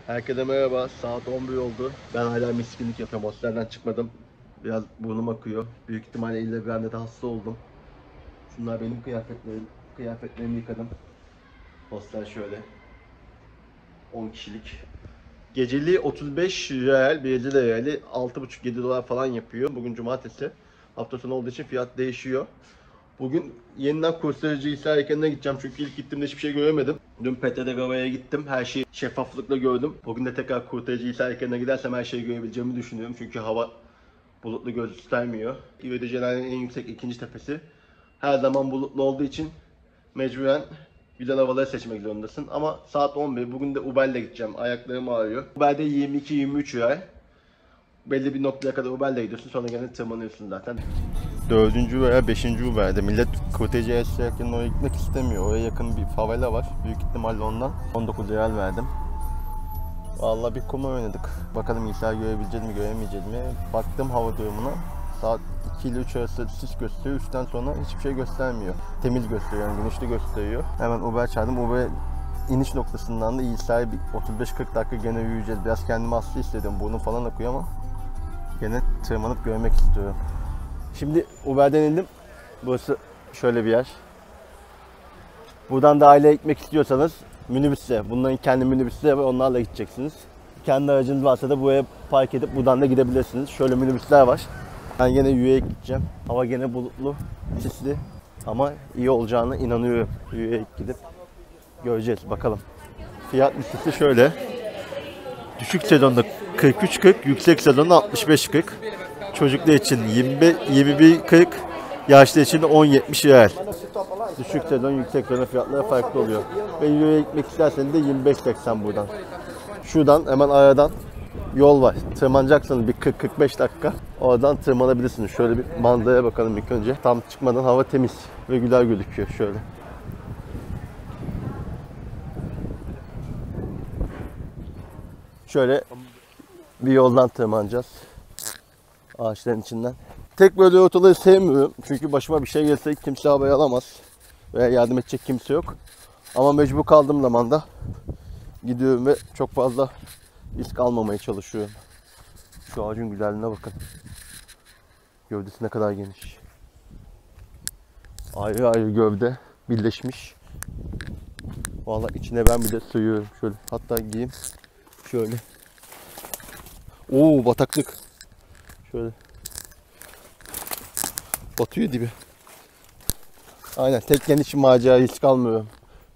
Herkese merhaba. Saat 11 oldu. Ben hala miskinlik yapıyorum. Hostelden çıkmadım. Biraz burnum akıyor. Büyük ihtimalle ille bir anda da hasta oldum. Şunlar benim kıyafetlerim. Kıyafetlerimi yıkadım. Hostel şöyle. 10 kişilik. Geceliği 35 real, bir de reali 6,5-7 dolar falan yapıyor. Bugün cumartesi. Hafta sonu olduğu için fiyat değişiyor. Bugün yeniden kurtarıcı İsa Erken'e gideceğim çünkü ilk gittiğimde hiçbir şey göremedim. Dün Peteregava'ya gittim, her şeyi şeffaflıkla gördüm. Bugün de tekrar kurtarıcı İsa Erken'e gidersem her şeyi görebileceğimi düşünüyorum çünkü hava bulutlu göstermiyor. Rio de Janeiro'nun en yüksek ikinci tepesi. Her zaman bulutlu olduğu için mecburen güzel havaları seçmek zorundasın. Ama saat 11, bugün de Uber'le gideceğim, ayaklarım ağrıyor. Uber'de 22-23 lira. Belli bir noktaya kadar Uber'le gidiyorsun, sonra gene tırmanıyorsun zaten. Dördüncü veya beşinci Uber'de. Millet Koteci yaşarken oraya gitmek istemiyor. Oraya yakın bir favela var. Büyük ihtimalle ondan 19 real verdim. Vallahi bir kumar oynadık. Bakalım İsa görebileceğiz mi göremeyeceğiz mi? Baktım hava durumuna. Saat 2 ile 3 arası sis gösteriyor. 3'ten sonra hiçbir şey göstermiyor. Temiz gösteriyor, yani güneşli gösteriyor. Hemen Uber çağırdım. Uber iniş noktasından da İsa'ya bir 35-40 dakika gene yürüyeceğiz. Biraz kendimi hasta hissediyorum. Burnum falan akıyor ama gene tırmanıp görmek istiyorum. Şimdi Uber'den indim. Burası şöyle bir yer. Buradan da aileye gitmek istiyorsanız minibüste, bunların kendi minibüsleri ve onlarla gideceksiniz. Kendi aracınız varsa da buraya park edip buradan da gidebilirsiniz. Şöyle minibüsler var. Ben yine yürüyerek gideceğim. Hava gene bulutlu, sisli ama iyi olacağına inanıyorum. Yürüyerek gidip göreceğiz bakalım. Fiyat listesi şöyle. Düşük sezonda 43.40, yüksek sezonda 65.40. Çocuklar için 21.40, yaşlı için de 10.70 real. Düşük sezon, yüksek sezon fiyatları farklı oluyor. Ve Euro'ya gitmek isterseniz de 25.80 buradan. Şuradan hemen aradan yol var. Tırmanacaksınız bir 40-45 dakika. Oradan tırmanabilirsiniz. Şöyle bir manzaraya bakalım ilk önce. Tam çıkmadan hava temiz ve güzel gözüküyor şöyle. Şöyle bir yoldan tırmanacağız. Ağaçların içinden. Tek böyle otoları sevmiyorum. Çünkü başıma bir şey gelse kimse haber alamaz. Veya yardım edecek kimse yok. Ama mecbur kaldığım zaman da gidiyorum ve çok fazla risk almamaya çalışıyorum. Şu ağacın güzelliğine bakın. Gövdesi ne kadar geniş. Ayrı ayrı gövde birleşmiş. Vallahi içine ben bile sığıyorum. Şöyle hatta giyeyim. Şöyle. Oo, bataklık. Şöyle. Batıyor dibi. Aynen, teknenin için macera risk almıyorum.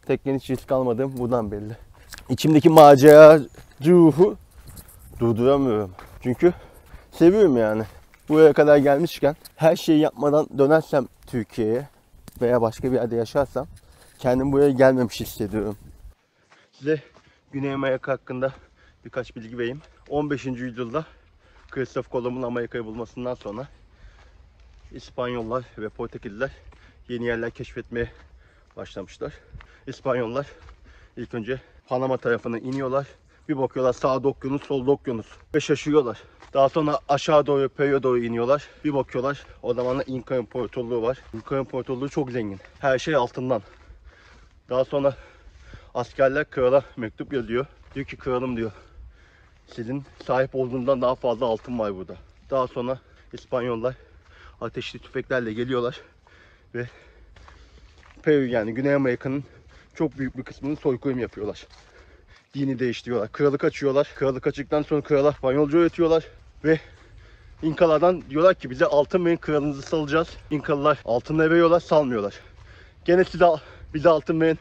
Teknenin hiç risk almadığım buradan belli. İçimdeki macera ruhu durduramıyorum. Çünkü seviyorum yani. Buraya kadar gelmişken her şeyi yapmadan dönersem Türkiye'ye veya başka bir yerde yaşarsam kendimi buraya gelmemiş hissediyorum. Size Güney Amerika hakkında birkaç bilgi vereyim. 15. yüzyılda Kristof Kolomb'un Amerika'yı bulmasından sonra İspanyollar ve Portekizliler yeni yerler keşfetmeye başlamışlar. İspanyollar ilk önce Panama tarafına iniyorlar. Bir bakıyorlar sağda okyanus, solda okyanus ve şaşırıyorlar. Daha sonra aşağı doğru, Peru'ya doğru iniyorlar. Bir bakıyorlar o zamanlar İnka İmparatorluğu var. İnka İmparatorluğu çok zengin. Her şey altından. Daha sonra askerler krala mektup yazıyor. Diyor ki kralım diyor, sizin sahip olduğundan daha fazla altın var burada. Daha sonra İspanyollar ateşli tüfeklerle geliyorlar ve Peru, yani Güney Amerika'nın çok büyük bir kısmını soykırım yapıyorlar. Dini değiştiriyorlar. Kralı kaçıyorlar. Kralı kaçtıktan sonra krala İspanyolca öğretiyorlar ve İnkalardan diyorlar ki bize altın verin, kralınızı salacağız. İnkalılar altınları veriyorlar, salmıyorlar. Gene bize altın verin,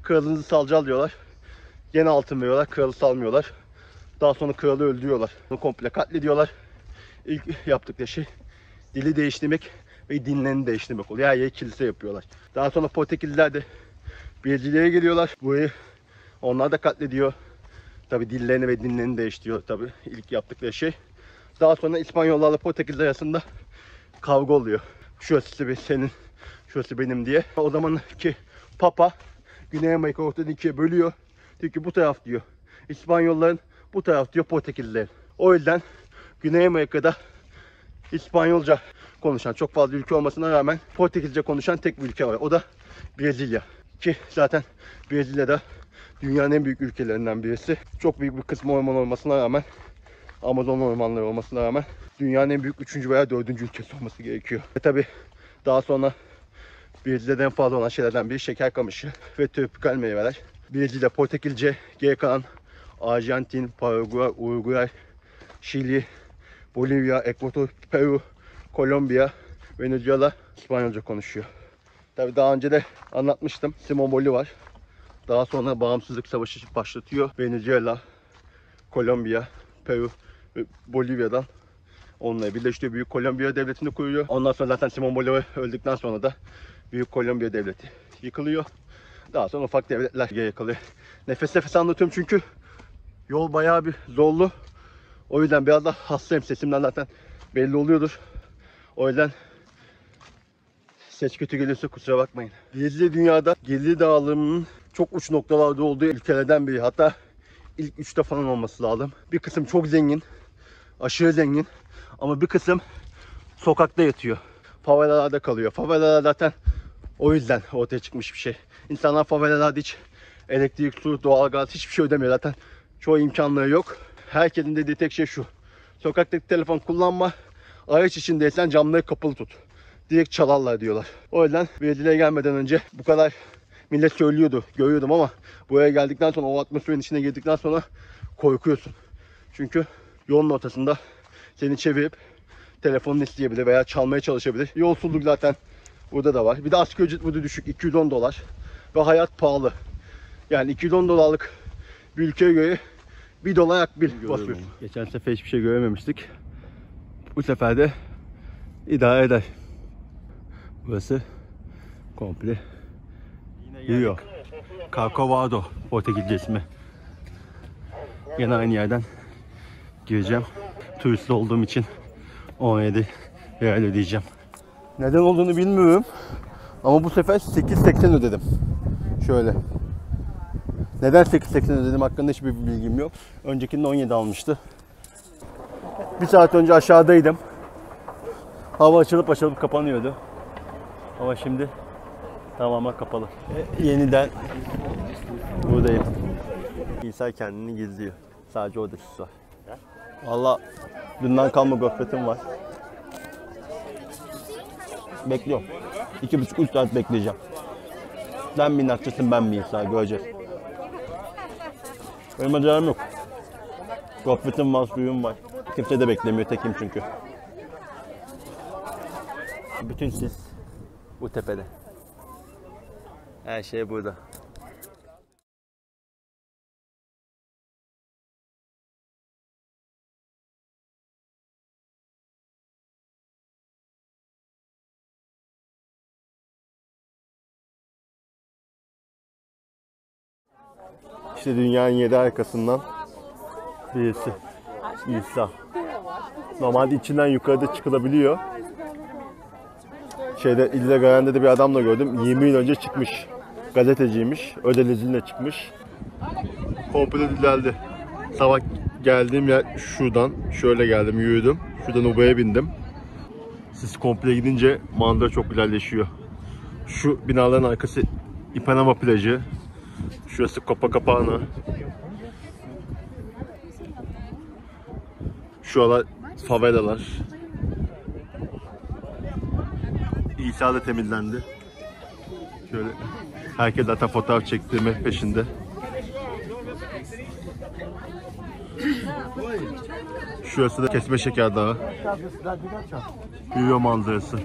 kralınızı salacağız diyorlar. Gene altın veriyorlar, kralı salmıyorlar. Daha sonra kralı öldürüyorlar. Onu komple katlediyorlar. İlk yaptıkları şey dili değiştirmek ve dinlerini değiştirmek oluyor. Her yeri kilise yapıyorlar. Daha sonra Portekizliler de Brezilya'ya geliyorlar. Burayı onlar da katlediyor. Tabi dillerini ve dinlerini değiştiriyor tabi ilk yaptıkları şey. Daha sonra İspanyollarla Portekizler arasında kavga oluyor. Şurası senin, şurası benim diye. O zamanki Papa Güney Amerika ortadan ikiye bölüyor. Diyor ki bu taraf diyor İspanyolların, bu taraf diyor Portekizlilerin. O yüzden Güney Amerika'da İspanyolca konuşan çok fazla ülke olmasına rağmen Portekizce konuşan tek bir ülke var. O da Brezilya. Ki zaten Brezilya'da Dünyanın en büyük ülkelerinden birisi. Çok büyük bir kısmı orman olmasına rağmen, Amazon ormanları olmasına rağmen dünyanın en büyük 3. veya 4. ülkesi olması gerekiyor. Ve tabi daha sonra Brezilya'dan fazla olan şeylerden biri şeker kamışı ve tropikal meyveler. Brezilya, Portekizce, geri kalan Arjantin, Paraguay, Uruguay, Şili, Bolivya, Ekvator, Peru, Kolombiya, Venezuela İspanyolca konuşuyor. Tabi daha önce de anlatmıştım. Simon Bolivar daha sonra bağımsızlık savaşı başlatıyor. Venezuela, Kolombiya, Peru ve Bolivya'dan onunla birleşiyor. Büyük Kolombiya devletini kuruyor. Ondan sonra zaten Simon Bolivar öldükten sonra da Büyük Kolombiya devleti yıkılıyor. Daha sonra ufak devletler yıkılıyor. Nefes nefese anlatıyorum çünkü yol bayağı bir zorlu. O yüzden biraz da hastayım. Sesimden zaten belli oluyordur. O yüzden ses kötü geliyorsa kusura bakmayın. Brezilya dünyada gelir dağılımının çok uç noktalarda olduğu ülkelerden biri. Hatta ilk 3'te falan olması lazım. Bir kısım çok zengin, aşırı zengin. Ama bir kısım sokakta yatıyor. Favelalarda kalıyor. Favelalar zaten o yüzden ortaya çıkmış bir şey. İnsanlar favelalarda hiç elektrik, su, doğalgaz hiçbir şey ödemiyor. Zaten çoğu imkanları yok. Herkesin dediği tek şey şu: sokaktaki telefon kullanma, araç içindeysen camları kapalı tut. Direkt çalarlar diyorlar. O yüzden Brezilya'ya gelmeden önce bu kadar millet söylüyordu, görüyordum ama buraya geldikten sonra, o atmosferin içine girdikten sonra korkuyorsun. Çünkü yolun ortasında seni çevirip telefonunu isteyebilir veya çalmaya çalışabilir. Yolsuzluk zaten burada da var. Bir de asgari ücret burada düşük, 210 dolar. Ve hayat pahalı. Yani 210 dolarlık bir ülkeye göre 1 dolar akbil basıyorsun. Geçen sefer hiçbir şey görememiştik. Bu sefer de idare eder. Burası komple Rio Corcovado Portekizce ismi. Yine aynı yerden gireceğim. Turist olduğum için 17 real ödeyeceğim. Neden olduğunu bilmiyorum. Ama bu sefer 8.80 ödedim. Şöyle. Neden 8.80 ödedim hakkında hiçbir bilgim yok. Öncekinde 17 almıştı. Bir saat önce aşağıdaydım. Hava açılıp kapanıyordu. Ama şimdi tamamen kapalı. Yeniden buradayım. İnsan kendini gizliyor. Sadece orada sis var. Valla dünden kalma gofretim var. Bekliyorum. 2,5-3 saat bekleyeceğim. Sen mi inatçısın, ben mi insan, göreceğiz. Benim acelem yok. Gofretim var, suyum var. Kimse de beklemiyor, tekim çünkü. Bütün sis bu tepede. Her şey burada. İşte dünyanın 7 arkasından birisi. İsa. Normalde içinden yukarıda çıkılabiliyor. İlle Gayen'de de bir adamla gördüm. 20 yıl önce çıkmış. Gazeteciymiş. Özel izinle çıkmış. Komple düzeldi. Sabah geldiğim yer şuradan. Şöyle geldim, yürüdüm. Şuradan Uba'ya bindim. Siz komple gidince manzara çok güzelleşiyor. Şu binaların arkası Ipanema plajı. Şurası Copacabana. Şuralar favelalar. İsa da temizlendi. Şöyle herkes zaten fotoğraf çektirme peşinde. Şurası da Kesme Şeker Dağı. Rio manzarası.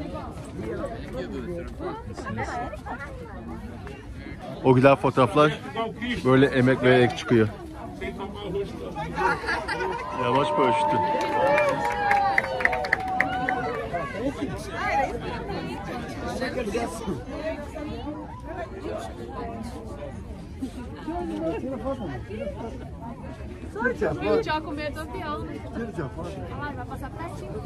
O güzel fotoğraflar böyle emek vererek çıkıyor. Yavaş paraşütü. Já comer do avião. Ah, vai passar pertinho.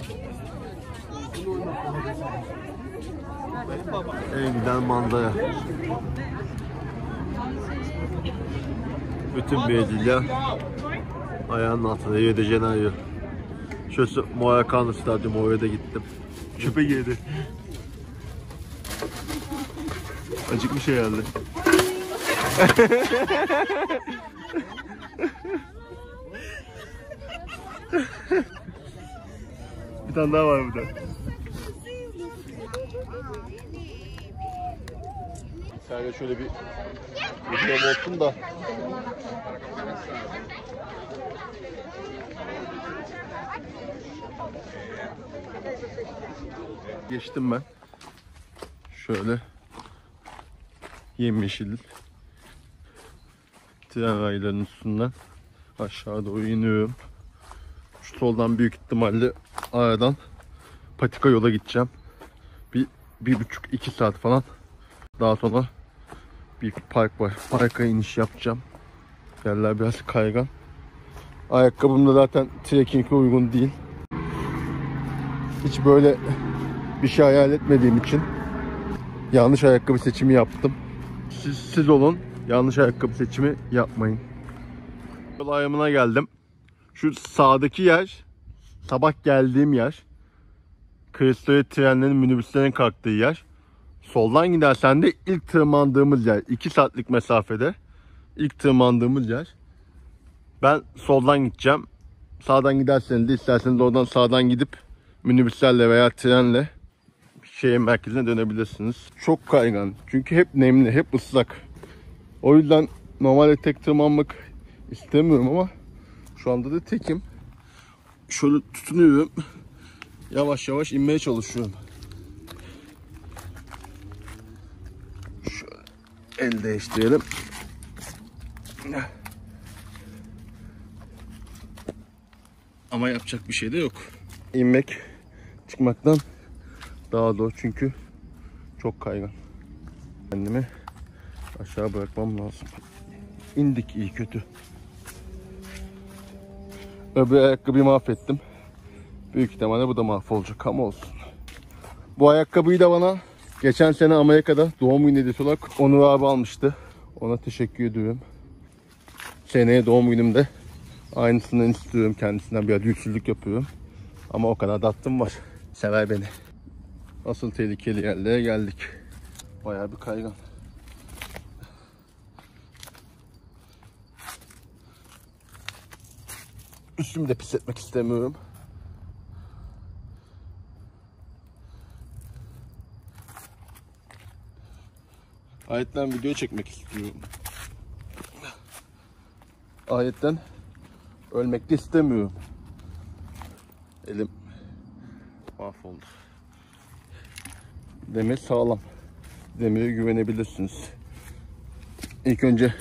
En güzel manzara. Bütün Brezilya ayağının altında. Rio de Janeiro. Şurası Maracanã stadyumu, oraya da gittim. Köpek yedi. Acıkmış herhalde. Bir tane daha var burada. Sadece şöyle bir videom olsun da. Geçtim ben. Şöyle yemyeşil tren raylarının üstünden aşağı doğru iniyorum. Şu soldan büyük ihtimalle aradan patika yola gideceğim. Bir buçuk iki saat falan. Daha sonra bir park var. Parka iniş yapacağım. Yerler biraz kaygan. Ayakkabım da zaten trekking'e uygun değil. Hiç böyle bir şey hayal etmediğim için yanlış ayakkabı seçimi yaptım. Siz olun, yanlış ayakkabı seçimi yapmayın. Yol ayrımına geldim. Şu sağdaki yer, sabah geldiğim yer. Kıyısları trenlerin, minibüslerin kalktığı yer. Soldan gidersen de ilk tırmandığımız yer. 2 saatlik mesafede ilk tırmandığımız yer. Ben soldan gideceğim. Sağdan giderseniz de isterseniz oradan sağdan gidip minibüslerle veya trenle şehir merkezine dönebilirsiniz. Çok kaygan. Çünkü hep nemli, hep ıslak. O yüzden normalde tek tırmanmak istemiyorum ama şu anda da tekim. Şöyle tutunuyorum. Yavaş yavaş inmeye çalışıyorum. Şöyle el değiştirelim. Ama yapacak bir şey de yok. İnmek çıkmaktan daha zor çünkü çok kaygan. Kendimi aşağı bırakmam lazım. İndik iyi kötü. Öbür ayakkabıyı mahvettim. Büyük ihtimalle bu da mahvolacak ama olsun. Bu ayakkabıyı da bana geçen sene Amerika'da doğum günü hediyesi olarak Onur abi almıştı. Ona teşekkür ediyorum. Seneye doğum günümde aynısından istiyorum kendisinden, biraz yüksüzlük yapıyorum. Ama o kadar da hattım var. Sever beni. Asıl tehlikeli yerlere geldik. Bayağı bir kaygan. Üstümü de pis etmek istemiyorum. Ayetten video çekmek istiyorum. Ayetten ölmek de istemiyorum. Elim mahvoldu. Demir sağlam. Demire güvenebilirsiniz. İlk önce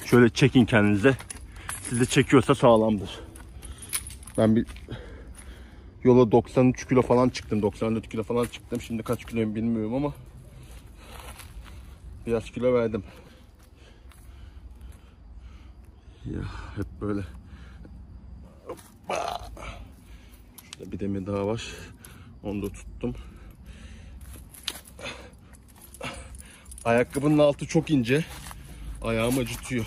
şöyle çekin kendinize. Sizi çekiyorsa sağlamdır. Ben bir yola 93 kilo falan çıktım. 94 kilo falan çıktım. Şimdi kaç kiloyum bilmiyorum ama biraz kilo verdim. Ya hep böyle. Hoppa. Şurada bir demir daha var. Onu da tuttum. Ayakkabının altı çok ince. Ayağım acıtıyor.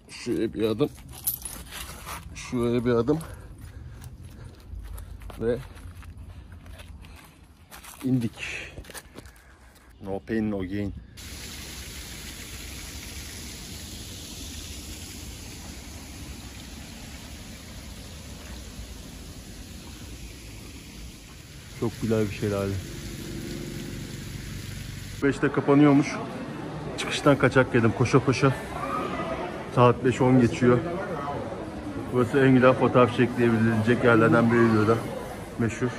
Şuraya bir adım. Şuraya bir adım. Ve indik. No pain no gain. Çok güzel bir şelale. 5'te kapanıyormuş. Çıkıştan kaçak yedim koşa koşa. Saat 5-10 geçiyor. Burası en güzel fotoğraf çekilebilecek yerlerden biri diyor da. Meşhur.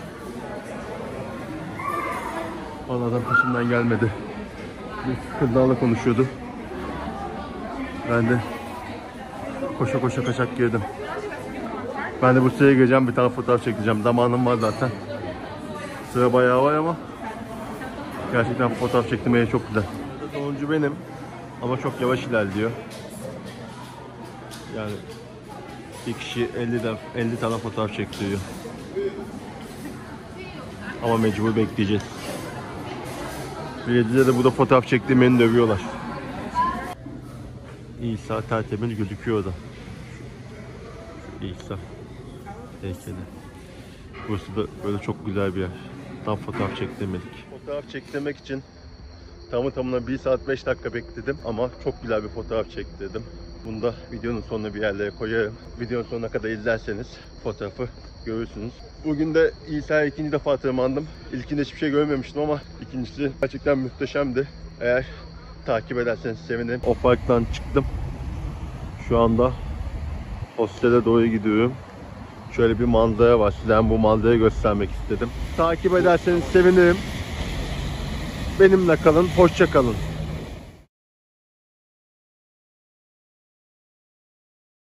Vallahi adam peşimden gelmedi. Bir kızlarla konuşuyordu. Ben de koşa koşa kaçak girdim. Ben de bu sıraya gireceğim, bir tane fotoğraf çekeceğim. Zamanım var zaten. Sıra bayağı var ama gerçekten fotoğraf çektirmeye çok güzel. Sonuncu benim ama çok yavaş ilerliyor. Yani bir kişi 50 tane fotoğraf çektiriyor. Ama mecbur bekleyeceğiz. Belediye de burada fotoğraf çektirmeni dövüyorlar. İsa tertemiz gözüküyor da. İsa heykeli. Burası da böyle çok güzel bir yer. Tam fotoğraf çektirmedik. Fotoğraf çektirmek için tamı tamına 1 saat 5 dakika bekledim ama çok güzel bir fotoğraf çektirdim. Bunu da videonun sonuna bir yerlere koyarım. Videonun sonuna kadar izlerseniz fotoğrafı görürsünüz. Bugün de İsa'ya ikinci defa tırmandım. İlkinde hiçbir şey görmemiştim ama ikincisi gerçekten muhteşemdi. Eğer takip ederseniz sevinirim. O parktan çıktım. Şu anda hostele doğru gidiyorum. Şöyle bir manzara var. Size bu manzarayı göstermek istedim. Takip ederseniz sevinirim. Benimle kalın. Hoşça kalın.